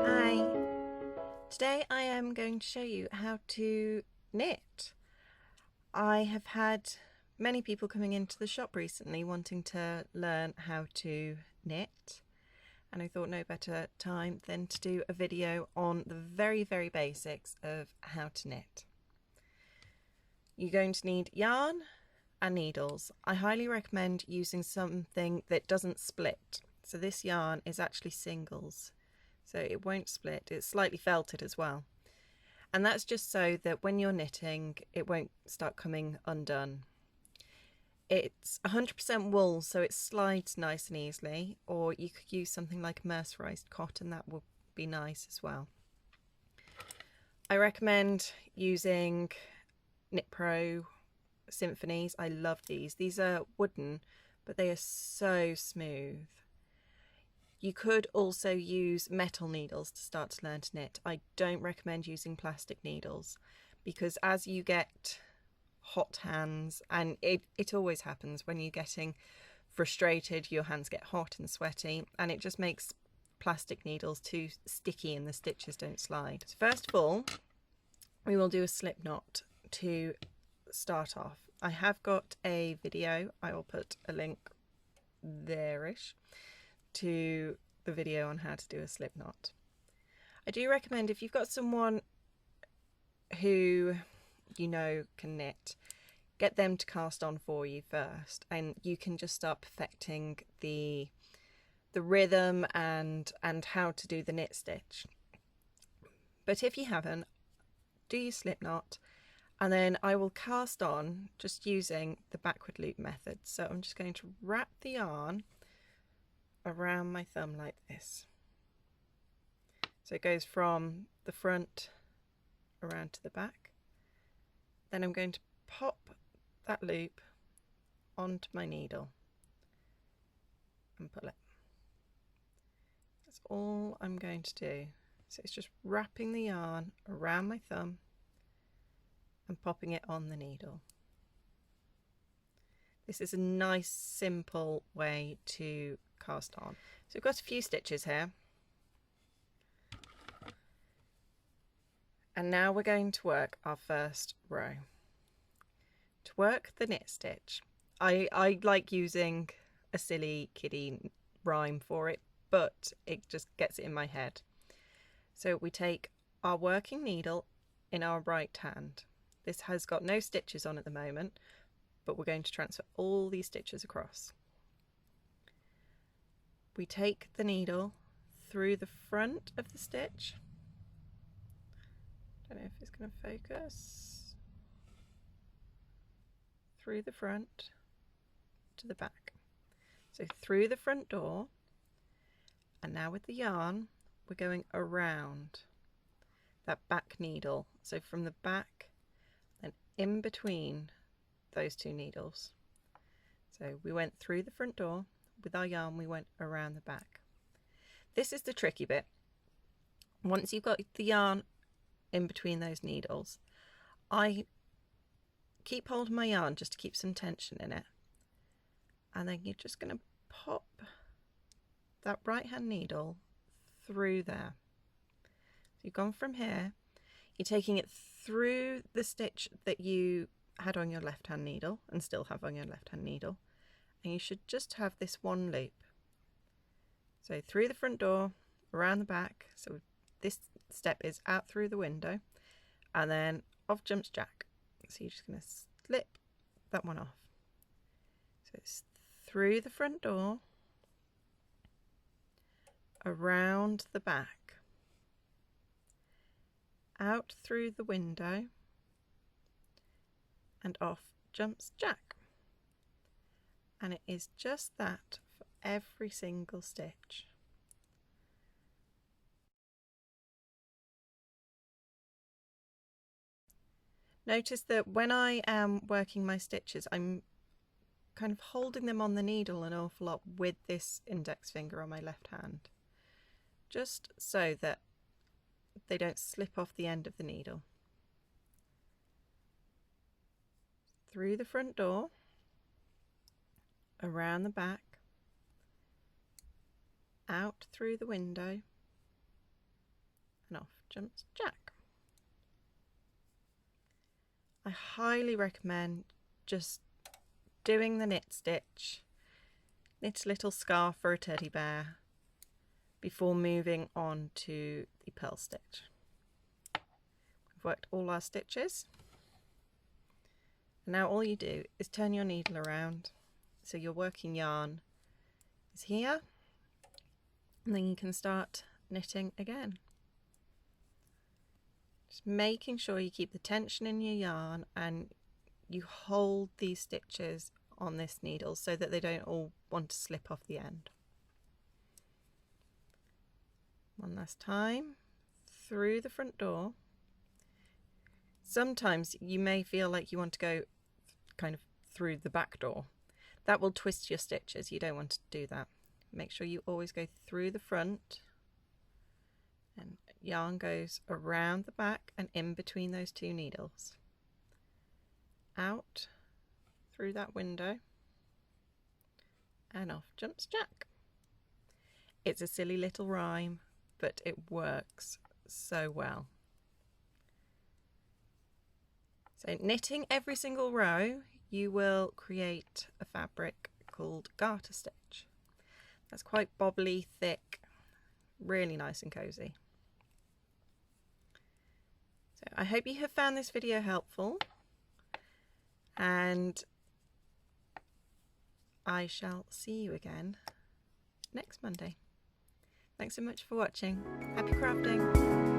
Hi, today I am going to show you how to knit. I have had many people coming into the shop recently wanting to learn how to knit, and I thought no better time than to do a video on the very basics of how to knit. You're going to need yarn and needles. I highly recommend using something that doesn't split. So this yarn is actually singles, so it won't split. It's slightly felted as well. And that's just so that when you're knitting, it won't start coming undone. It's 100% wool, so it slides nice and easily, or you could use something like mercerized cotton, that will be nice as well. I recommend using Knit Pro Symphonies. I love these. These are wooden, but they are so smooth. You could also use metal needles to start to learn to knit. I don't recommend using plastic needles because as you get hot hands, and it always happens when you're getting frustrated, your hands get hot and sweaty, and it just makes plastic needles too sticky and the stitches don't slide. So first of all, we will do a slip knot to start off. I have got a video, I will put a link there-ish to the video on how to do a slip knot. I do recommend, if you've got someone who you know can knit, get them to cast on for you first, and you can just start perfecting the rhythm and how to do the knit stitch. But if you haven't, do your slip knot, and then I will cast on just using the backward loop method. So I'm just going to wrap the yarn around my thumb like this. So it goes from the front around to the back. Then I'm going to pop that loop onto my needle and pull it. That's all I'm going to do. So it's just wrapping the yarn around my thumb and popping it on the needle. This is a nice simple way to cast on. So we've got a few stitches here, and now we're going to work our first row. To work the knit stitch, I like using a silly kiddie rhyme for it, but it just gets it in my head. So we take our working needle in our right hand. This has got no stitches on at the moment, but we're going to transfer all these stitches across. We take the needle through the front of the stitch. Don't know if it's going to focus. Through the front to the back. So through the front door, and now with the yarn, we're going around that back needle. So from the back and in between those two needles. So we went through the front door, with our yarn we went around the back. This is the tricky bit. Once you've got the yarn in between those needles, I keep hold of my yarn just to keep some tension in it, and then you're just going to pop that right hand needle through there. So you've gone from here, you're taking it through the stitch that you had on your left hand needle and still have on your left hand needle, and you should just have this one loop. So through the front door, around the back, so this step is out through the window, and then off jumps Jack. So you're just going to slip that one off. So it's through the front door, around the back, out through the window, and off jumps Jack. And it is just that for every single stitch. Notice that when I am working my stitches, I'm kind of holding them on the needle an awful lot with this index finger on my left hand, just so that they don't slip off the end of the needle. Through the front door, around the back, out through the window, and off jumps Jack. I highly recommend just doing the knit stitch, knit a little scarf for a teddy bear, before moving on to the purl stitch. We've worked all our stitches. And now all you do is turn your needle around so your working yarn is here, and then you can start knitting again. Just making sure you keep the tension in your yarn and you hold these stitches on this needle so that they don't all want to slip off the end. One last time, through the front door. Sometimes you may feel like you want to go kind of through the back door. That will twist your stitches. You don't want to do that. Make sure you always go through the front, and yarn goes around the back and in between those two needles. Out through that window, and off jumps Jack. It's a silly little rhyme, but it works so well. So knitting every single row, you will create a fabric called garter stitch. That's quite bobbly, thick, really nice and cozy. So I hope you have found this video helpful, and I shall see you again next Monday. Thanks so much for watching. Happy crafting!